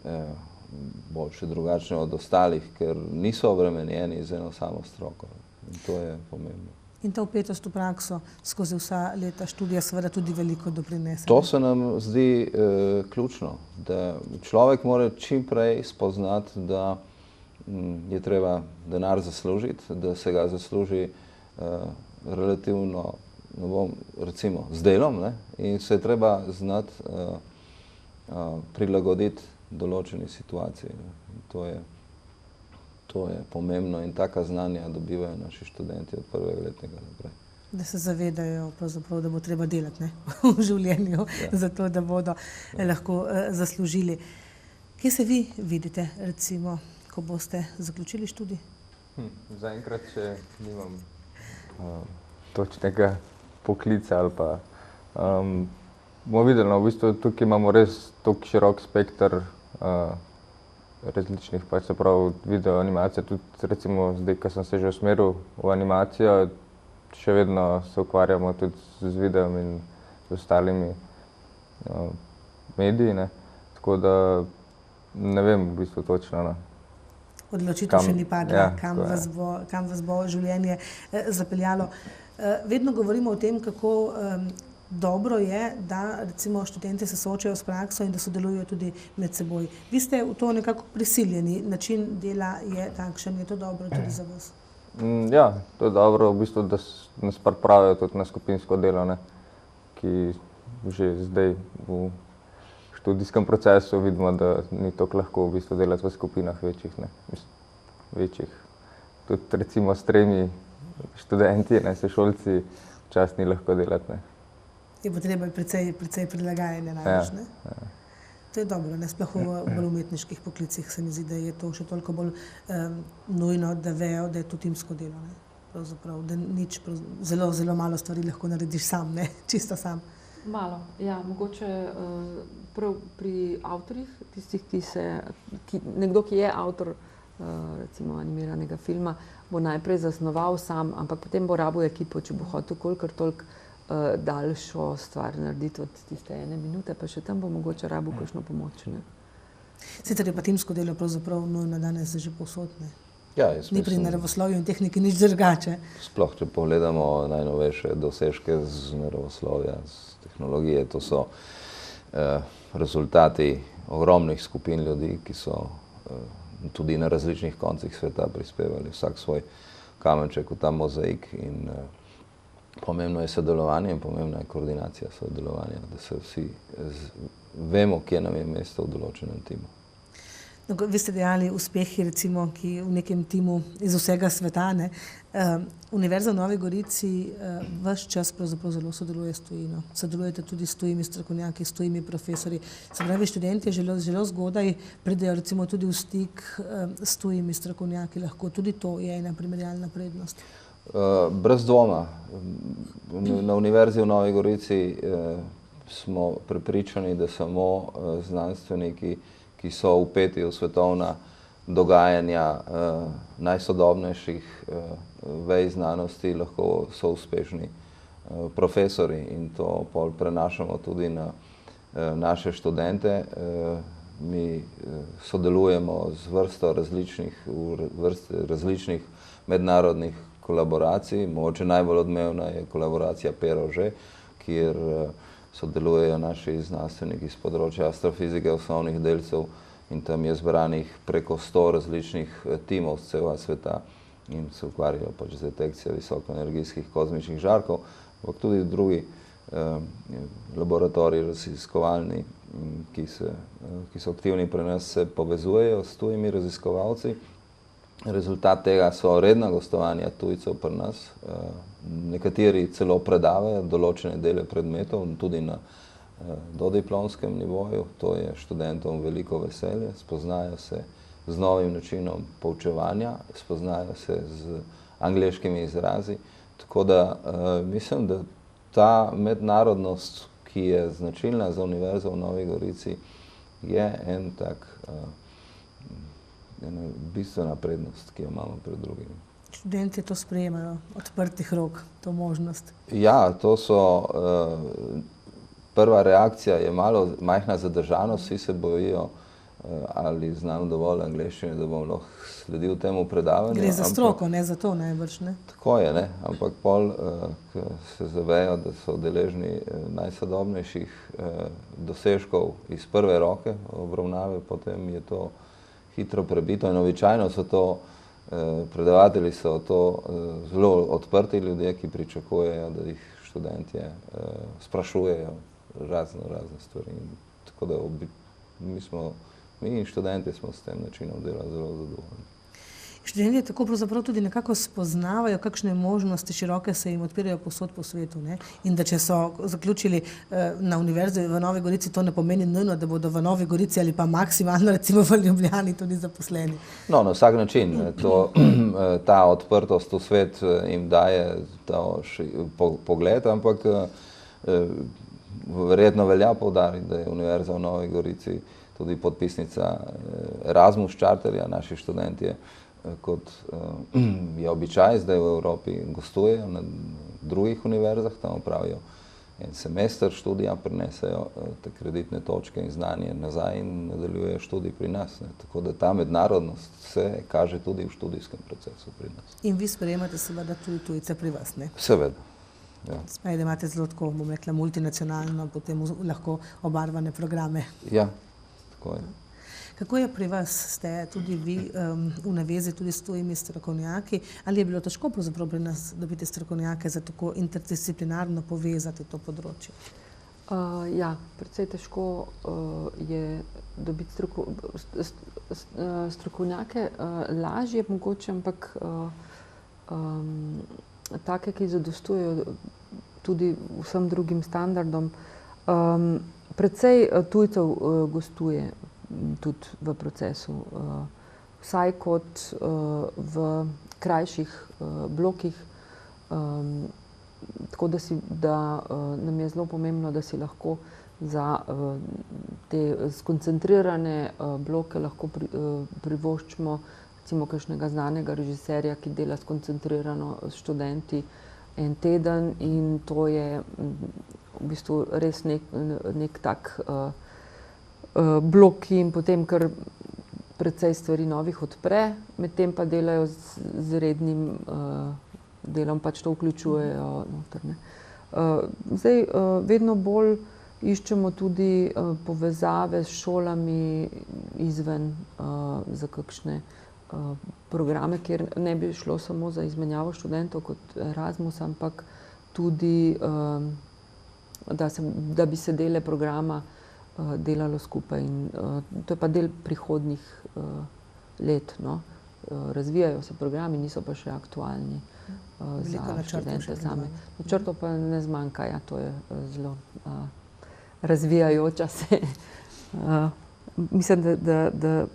boljše, drugačne od ostalih, ker niso obremenjeni z eno samo stroko. In to je pomembno.
In ta vpetost v prakso skozi vsa leta študija seveda tudi veliko doprinese.
To se nam zdi ključno, da človek mora čim prej spoznati, da je treba denar zaslužiti, da se ga zasluži relativno, recimo, z delom, in se je treba znati prilagoditi določeni situaciji. To je pomembno in taka znanja dobivajo naši študenti od prvega letnega naprej.
Da se zavedajo pravzaprav, da bo treba delati v življenju, zato da bodo lahko zaslužili. Kje se vi vidite, recimo, ko boste zaključili študij?
Zaenkrat še nimam točnega poklica ali pa bomo videli, v bistvu tukaj imamo res toliko širok spekter različnih, se pravi video animacije, tudi recimo zdaj, ko sem se že usmeril v animacijo, še vedno se ukvarjamo tudi z videom in z ostalimi mediji, tako da ne vem v bistvu točno.
Odločitev še ni padla, kam vas bo življenje zapeljalo. Vedno govorimo o tem, kako dobro je, da recimo študenti se soočajo s prakso in da sodelujo tudi med seboj. Vi ste v to nekako prisiljeni, način dela je takšen, je to dobro tudi za vas?
Ja, to je dobro, v bistvu, da nas pripravijo tudi na skupinsko delo, ki že zdaj v študijskem procesu vidimo, da ni tako lahko v bistvu delati v skupinah večjih. Tudi recimo s 3 študenti, sošolci, včasih ni lahko delati.
Je potreba precej prilagajanja največ, ne? To je dobro, sploh v bolj umetniških poklicih se mi zdi, da je to še toliko bolj nujno, da vejo, da je to timsko delo, pravzaprav, da zelo malo stvari lahko narediš sam, čisto sam.
Malo, ja, mogoče prav pri avtorjih, tistih, nekdo, ki je avtor recimo animiranega filma, bo najprej zasnoval sam, ampak potem bo rabil ekipo, če bo hotel kolikor toliko daljšo stvar narediti od tiste 1 minute, pa še tam bo mogoče rabil kakšno pomoč.
Sicer je pa timsko delo pravzaprav nujno danes že povsod,
Ja,
ni pri naravoslovju in tehniki nič drugače.
Sploh, če pogledamo najnovejše dosežke z naravoslovja, z tehnologije, to so rezultati ogromnih skupin ljudi, ki so tudi na različnih koncih sveta prispevali vsak svoj kamenček v ta mozaik in pomembno je sodelovanje in pomembna je koordinacija sodelovanja, da se vsi vemo, kje nam je mesto v določenem timu.
Vi ste dejali uspehi, recimo, ki v nekem timu iz vsega sveta, ne? Univerza v Novi Gorici ves čas pravzaprav zelo sodeluje s tujino. Sodelujete tudi s tujimi strokovnjaki, s tujimi profesorji. Se pravi, študenti zelo zgodaj pridejo recimo tudi v stik s tujimi strokovnjaki. Lahko tudi to je ena primerjalna prednost.
Brez dvoma. Na Univerzi v Novi Gorici smo prepričani, da samo znanstveniki, ki so vpeti v svetovna dogajanja najsodobnejših vej znanosti, lahko so uspešni profesori in to pol prenašamo tudi na naše študente. Mi sodelujemo z vrsto različnih mednarodnih kolaboracij. Mogoče najbolj odmevna je kolaboracija Péroge, kjer sodelujejo naši znanstveniki z področja astrofizike osnovnih delcev in tam je zbranih preko 100 različnih timov z celega sveta in se ukvarjajo pač z detekcijo visokoenergijskih kozmičnih žarkov, ampak tudi drugi laboratoriji raziskovalni, ki so aktivni pri nas, se povezujejo s tujimi raziskovalci. Rezultat tega so redna gostovanja tujcev pri nas. Nekateri celo predavajo določene dele predmetov, tudi na dodiplomskem nivoju. To je študentom veliko veselje, spoznajo se z novim načinom poučevanja, spoznajo se z angleškimi izrazi. Tako da mislim, da ta mednarodnost, ki je značilna za Univerzo v Novi Gorici, je ena bistvena prednost, ki jo imamo pred drugimi.
Študenti to sprejemajo, odprtih rok, to možnost.
Ja, to so prva reakcija je majhna zadržanost, vsi se bojijo, ali znam dovolj angleščine, da bom lahko sledil temu predavanju.
Gre za stroko, ne za to najbrž, ne?
Tako je, ne? Ampak pol, ko se zavejo, da so deležni najsodobnejših dosežkov iz prve roke obravnave, potem je to hitro prebito in običajno so to predavatelji so to zelo odprti ljudje, ki pričakujejo, da jih študentje sprašujejo razne stvari. Tako da mi in študenti smo s tem načinom dela zelo zadovoljni.
Študenti tako pravzaprav tudi nekako spoznavajo, kakšne možnosti široke se jim odpirajo povsod po svetu, ne? In da če so zaključili na Univerzi v Novi Gorici, to ne pomeni nujno, da bodo v Novi Gorici ali pa maksimalno recimo v Ljubljani tudi zaposleni.
No, na vsak način. Ta odprtost v svet jim daje pogled, ampak verjetno velja poudariti, da je Univerza v Novi Gorici tudi podpisnica Erasmus Charterja. Naši študentje, kot je običaj, zdaj v Evropi gostujejo na drugih univerzah, tam opravijo en semester študija, prinesejo te kreditne točke in znanje nazaj in nadaljujejo študij pri nas. Tako da ta mednarodnost se kaže tudi v študijskem procesu pri nas.
In vi sprejemate seveda tudi tujce pri vas, ne?
Seveda. Ja.
Spaj, da imate zelo tako, bom rekla, multinacionalno, potem lahko obarvane programe.
Ja, tako je.
Kako je pri vas? Ste tudi vi v navezi tudi s tujimi strokovnjaki? Ali je bilo težko pravzaprav pri nas dobiti strokovnjake za tako interdisciplinarno povezati to področje?
Ja, precej težko je dobiti strokovnjake. Lažje mogoče, ampak take, ki zadostujejo tudi vsem drugim standardom. Precej tujcev gostuje tudi v procesu, vsaj kot v krajših blokih, tako da nam je zelo pomembno, da si lahko za te skoncentrirane bloke lahko privoščimo recimo kakšnega znanega režiserja, ki dela skoncentrirano s študenti en teden, in to je v bistvu res nek tak blok, ki jim potem kar precej stvari novih odpre, medtem pa delajo z rednim delom, pač to vključujejo noter, ne. Zdaj vedno bolj iščemo tudi povezave s šolami izven za kakšne programe, kjer ne bi šlo samo za izmenjavo študentov kot Erasmus, ampak tudi, da bi se dele programa delalo skupaj. In to je pa del prihodnjih let. No. Razvijajo se programi, niso pa še aktualni za študente same. Načrtov pa ne zmanjka, ja, to je zelo razvijajoča se. Mislim, da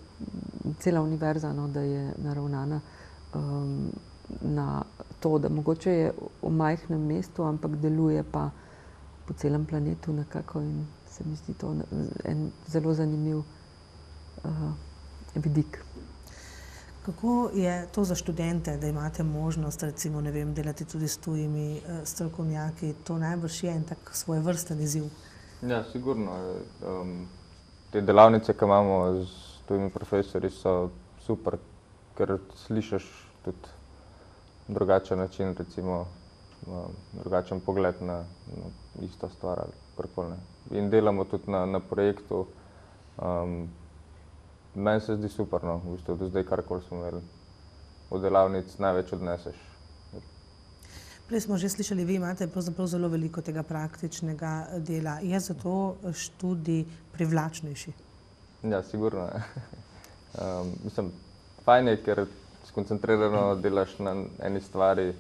cela univerza, no, da je naravnana na to, da mogoče je v majhnem mestu, ampak deluje pa po celem planetu nekako in se mi zdi to en zelo zanimiv vidik.
Kako je to za študente, da imate možnost, recimo, ne vem, delati tudi s tujimi strokovnjaki? To najbrž je en tak svojevrsten izziv.
Ja, sigurno. Te delavnice, ki imamo s tujimi profesorji, so super, ker slišiš tudi drugačen način, recimo drugačen pogled na isto stvar ali karkoli. In delamo tudi na projektu. Meni se zdi super, no, v bistvu do zdaj karkoli smo imeli. Od delavnic največ odneseš.
Prej smo že slišali, vi imate pravzaprav zelo veliko tega praktičnega dela. Je zato študij privlačnejši?
Ja, sigurno. Mislim, fajn je, ker skoncentrirano delaš na eni stvari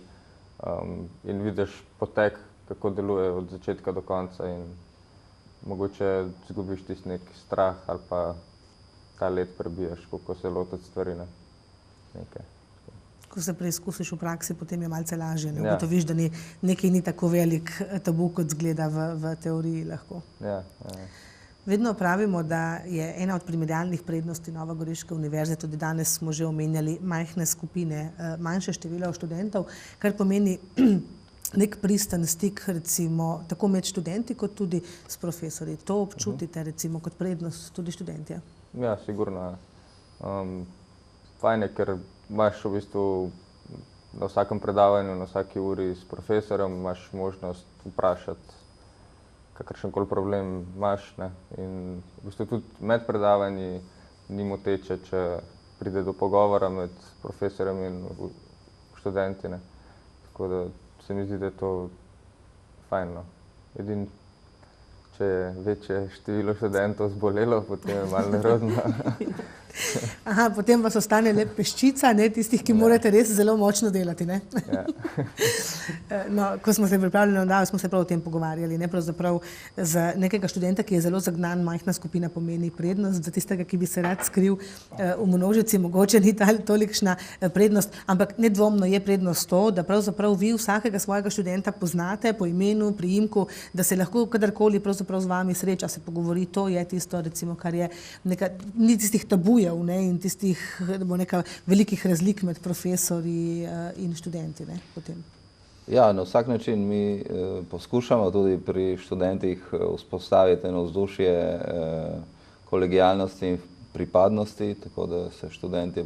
in vidiš potek, kako deluje od začetka do konca in mogoče izgubiš tisti nek strah ali pa ta let prebijaš, kako se lotiti stvari.
Ko se preizkusiš v praksi, potem je malce lažje. Ne? Ugotoviš, da nekaj ni tako velik tabu, kot zgleda v teoriji lahko.
Ja.
Vedno pravimo, da je ena od primerjalnih prednosti Novogoriške univerze, tudi danes smo že omenjali, majhne skupine, manjše število študentov, kar pomeni nek pristen stik, recimo, tako med študenti, kot tudi s profesorji. To občutite, recimo, kot prednost tudi študentje?
Ja, sigurno. Fajn je, ker imaš v bistvu na vsakem predavanju, na vsaki uri s profesorjem, imaš možnost vprašati kakršenkoli problem imaš, ne. In v bistvu tudi med predavanji ni moteče, če pride do pogovora med profesorjem in študenti, ne. Tako da se mi zdi, da je to fajn, no. Edino, če je večje število študentov zbolelo, potem je malo nerodno.
Aha, potem vas ostane le peščica, ne, tistih, ki morate res zelo močno delati, ne?
Ja.
No, ko smo se pripravljali na oddajo, smo se prav o tem pogovarjali, ne, pravzaprav za nekega študenta, ki je zelo zagnan, majhna skupina pomeni prednost, za tistega, ki bi se rad skril v množici, mogoče ni tolikšna prednost, ampak nedvomno je prednost to, da pravzaprav vi vsakega svojega študenta poznate po imenu, priimku, da se lahko kadarkoli pravzaprav z vami sreča, se pogovori, to je tisto, recimo, kar je ni tistih tabujev, ne, in tistih velikih razlik med profesorji in študenti, ne, potem.
Ja, na vsak način mi poskušamo tudi pri študentih vzpostaviti eno vzdušje kolegialnosti in pripadnosti, tako da se študenti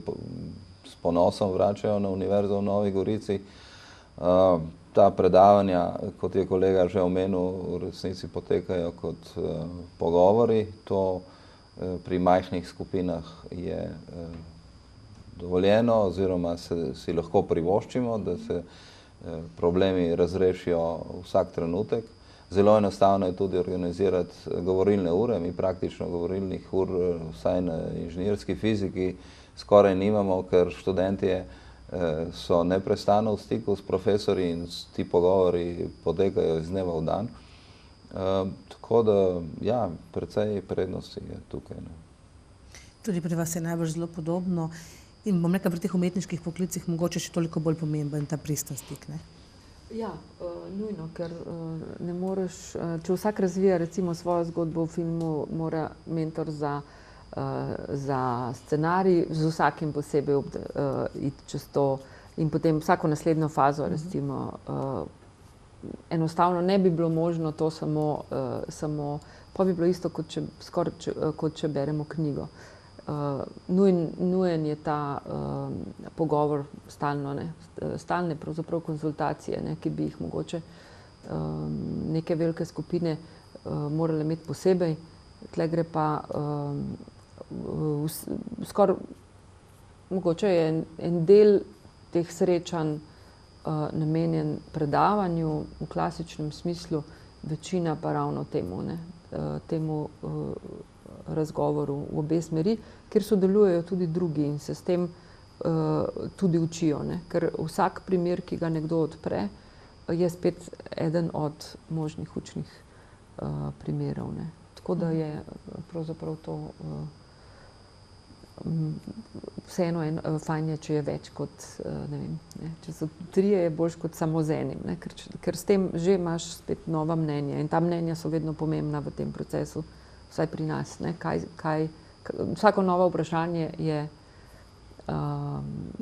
s ponosom vračajo na Univerzo v Novi Gorici. Ta predavanja, kot je kolega že omenil, v resnici potekajo kot pogovori. To pri majhnih skupinah je dovoljeno oziroma si lahko privoščimo, da se problemi razrešijo vsak trenutek. Zelo enostavno je tudi organizirati govorilne ure. Mi praktično govorilnih ur, vsaj na inženirski fiziki, skoraj nimamo, ker študentje so neprestano v stiku s profesorji in ti pogovori potekajo iz dneva v dan. Tako da, ja, precej prednosti je tukaj. Ne.
Tudi pri vas je najbrž zelo podobno in bom rekla, pri teh umetniških poklicih mogoče še toliko bolj pomemben ta pristen stik, ne?
Ja, nujno, ker ne moreš, če vsak razvija recimo svojo zgodbo v filmu, mora mentor za scenarij z vsakim posebej iti čez to in potem vsako naslednjo fazo, recimo, enostavno ne bi bilo možno to samo, pa bi bilo isto, kot če beremo knjigo. Nujen je ta pogovor stalno, ne, stalne pravzaprav konzultacije, ne, ki bi jih mogoče neke velike skupine morale imeti posebej. Tle gre pa skoraj, mogoče je en del teh srečanj namenjen predavanju v klasičnem smislu, večina pa ravno temu, ne. temu razgovoru v obe smeri, kjer sodelujejo tudi drugi in se s tem tudi učijo, ne? Ker vsak primer, ki ga nekdo odpre, je spet eden od možnih učnih primerov, ne? Tako da je pravzaprav to vseeno fajn je, če je več kot, ne vem, ne? Če so trije, je boljš kot samo z enim, ne? Ker s tem že imaš spet nova mnenja in ta mnenja so vedno pomembna v tem procesu, vsaj pri nas, ne? Vsako novo vprašanje je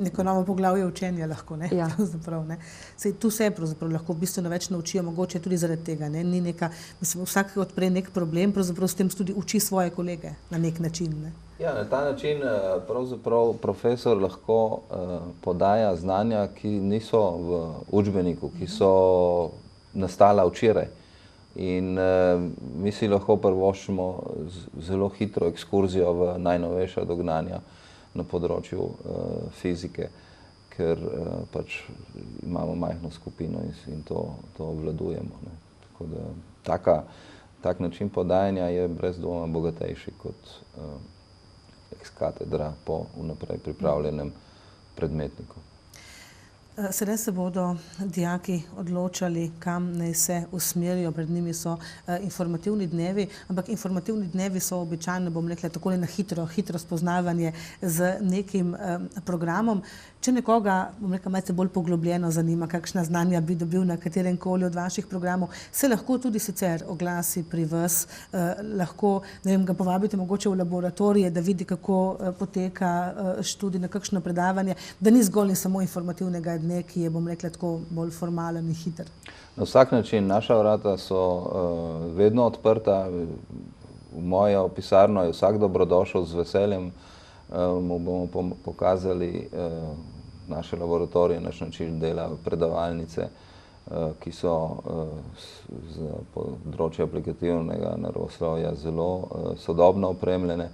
neko novo poglavje učenja lahko, ne?
Ja.
Ne? Sej, tu se pravzaprav lahko bistveno več naučijo, mogoče tudi zaradi tega, ne? Ni neka, mislim, vsak odpre nek problem, pravzaprav s tem tudi uči svoje kolege na nek način, ne?
Ja, na ta način pravzaprav profesor lahko podaja znanja, ki niso v učbeniku, ki so nastala včeraj. In mi si lahko privoščimo zelo hitro ekskurzijo v najnovejša dognanja na področju fizike, ker pač imamo majhno skupino in to obvladujemo, ne. Tako da tak način podajanja je brez dvoma bogatejši kot ex katedra po vnaprej pripravljenem predmetniku.
Sedaj se bodo dijaki odločali, kam naj se usmerijo. Pred njimi so informativni dnevi, ampak informativni dnevi so običajno, bom rekla, takole na hitro spoznavanje z nekim programom. Če nekoga, bom rekla, malce bolj poglobljeno zanima, kakšna znanja bi dobil na katerem koli od vaših programov, se lahko tudi sicer oglasi pri vas, lahko, ne vem, ga povabite mogoče v laboratorije, da vidi, kako poteka študij, na kakšno predavanje, da ni zgolj in samo informativnega dne, ki je, bom rekla, tako bolj formalen in hiter.
Na vsak način, naša vrata so vedno odprta, v mojo pisarno je vsak dobrodošel, z veseljem mu bomo pokazali naše laboratorije, naš način dela, predavalnice, ki so za področje aplikativnega naravoslovja zelo sodobno opremljene.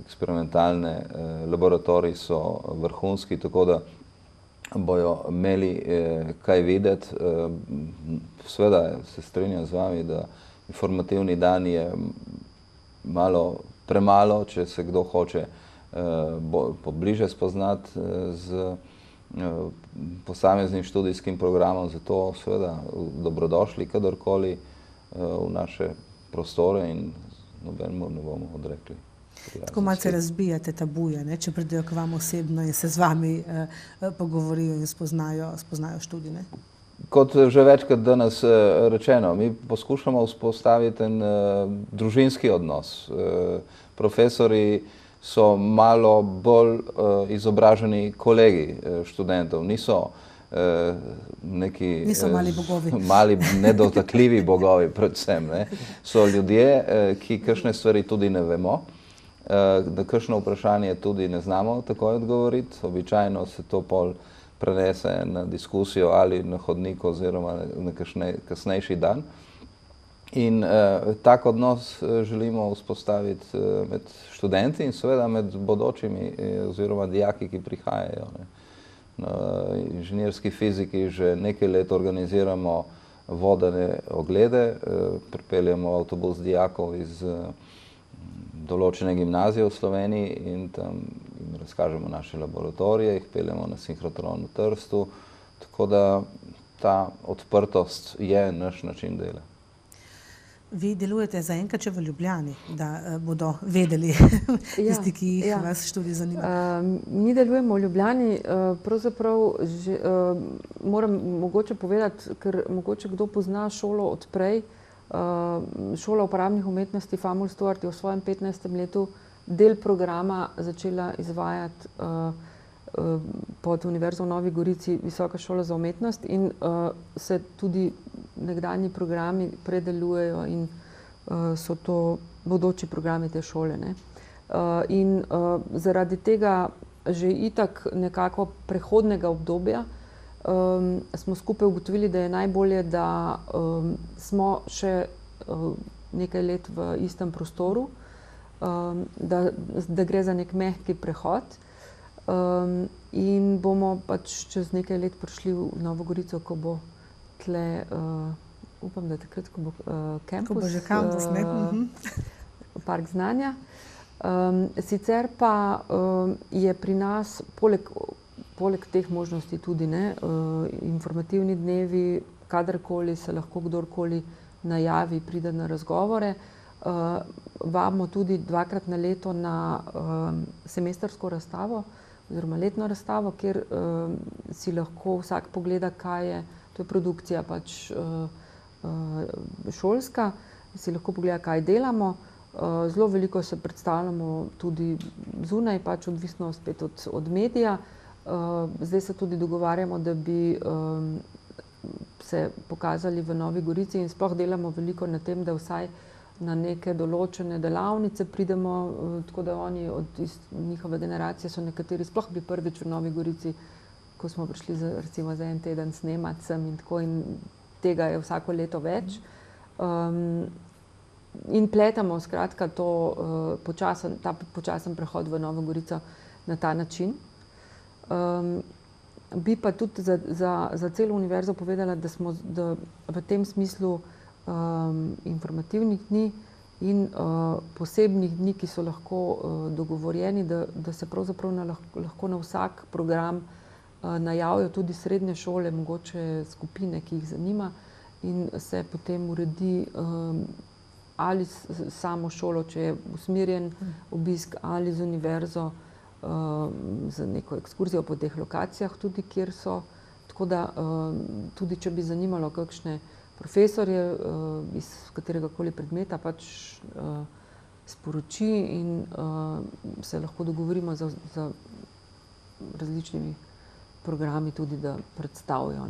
Eksperimentalne laboratoriji so vrhunski, tako da bojo imeli kaj videti. Seveda se strinjam z vami, da informativni dan je malo premalo, če se kdo hoče pobliže spoznati z posameznim študijskim programom, zato seveda dobrodošli kadarkoli v naše prostore in nobenemu ne bomo odrekli.
Tako malce razbijate tabuje, ne? Če pridejo k vam osebno in se z vami pogovorijo in spoznajo študij, ne?
Kot že večkrat danes rečeno, mi poskušamo vzpostaviti en družinski odnos. Profesori so malo bolj izobraženi kolegi študentov, niso neki
mali bogovi.
Mali nedotakljivi bogovi predvsem, ne. So ljudje, ki kakšne stvari tudi ne vemo, da kakšno vprašanje tudi ne znamo takoj odgovoriti. Običajno se to pol prenese na diskusijo ali na hodnik oziroma na kasnejši dan. In tak odnos želimo vzpostaviti med študenti in seveda med bodočimi oziroma dijaki, ki prihajajo, ne. Na inženirski fiziki že nekaj let organiziramo vodene oglede, pripeljemo avtobus dijakov iz določene gimnazije v Sloveniji in tam jim razkažemo naše laboratorije, jih peljemo na sinhrotron v Trstu, tako da ta odprtost je naš način dela.
Vi delujete zaenkrat še v Ljubljani, da bodo vedeli tisti, ki jih vas študij zanima.
Mi delujemo v Ljubljani, pravzaprav moram mogoče povedati, ker mogoče kdo pozna šolo od prej, Šola uporabnih umetnosti Famulj Stuart je v svojem 15. letu del programa začela izvajati pod Univerzo v Novi Gorici Visoka šola za umetnost in se tudi nekdanji programi predelujejo in so to bodoči programi te šole, ne. In zaradi tega že itak nekako prehodnega obdobja smo skupaj ugotovili, da je najbolje, da smo še nekaj let v istem prostoru, da gre za nek mehki prehod in bomo pač čez nekaj let prišli v Novo Gorico, ko bo tle upam, da takrat, ko bo kampus.
Ko bo že kampus, ne?
Park znanja. Sicer pa je pri nas poleg teh možnosti tudi informativni dnevi, kadarkoli se lahko kdorkoli najavi, pride na razgovore. Vabimo tudi 2-krat na leto na semestrsko razstavo oziroma letno razstavo, kjer si lahko vsak pogleda, kaj je, to je produkcija pač šolska, si lahko pogleda, kaj delamo. Zelo veliko se predstavljamo tudi zunaj, pač odvisno spet od medija. Zdaj se tudi dogovarjamo, da bi se pokazali v Novi Gorici in sploh delamo veliko na tem, da vsaj na neke določene delavnice pridemo, tako da oni od njihove generacije so nekateri sploh bili prvič v Novi Gorici, ko smo prišli recimo za en teden snemati sem in tako, in tega je vsako leto več. In pletamo skratka ta počasen prehod v Novo Gorico na ta način. Bi pa tudi za celo univerzo povedala, da smo v tem smislu informativnih dni in posebnih dni, ki so lahko dogovorjeni, da se pravzaprav lahko na vsak program najavijo tudi srednje šole, mogoče skupine, ki jih zanima, in se potem uredi ali samo šolo, če je usmerjen obisk, ali z univerzo, z neko ekskurzijo po teh lokacijah tudi, kjer so. Tako da tudi, če bi zanimalo kakšne profesorje iz kateregakoli predmeta, pač sporoči in se lahko dogovorimo za različnimi programi tudi, da predstavijo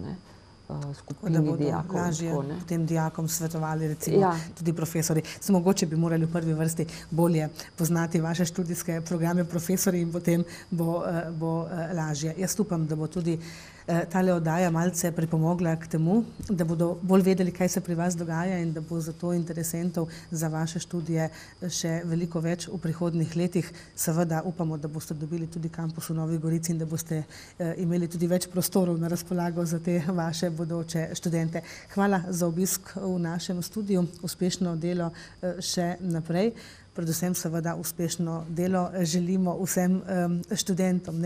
skupini dijakov.
Lažje tem dijakom svetovali, recimo tudi profesori. Mogoče bi morali v prvi vrsti bolje poznati vaše študijske programe profesori in potem bo lažje. Jaz upam, da bo tudi tale oddaja malce pripomogla k temu, da bodo bolj vedeli, kaj se pri vas dogaja in da bo zato interesentov za vaše študije še veliko več v prihodnjih letih. Seveda upamo, da boste dobili tudi kampus v Novi Gorici in da boste imeli tudi več prostorov na razpolago za te vaše bodoče študente. Hvala za obisk v našem studiu, uspešno delo še naprej. Predvsem seveda uspešno delo želimo vsem študentom,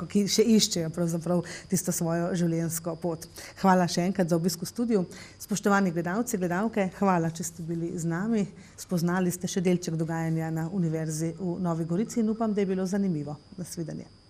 ki še iščejo pravzaprav tisto svojo življenjsko pot. Hvala še enkrat za obisk v studiu. Spoštovani gledalci, gledalke, hvala, če ste bili z nami. Spoznali ste še delček dogajanja na Univerzi v Novi Gorici in upam, da je bilo zanimivo. Nasvidenje.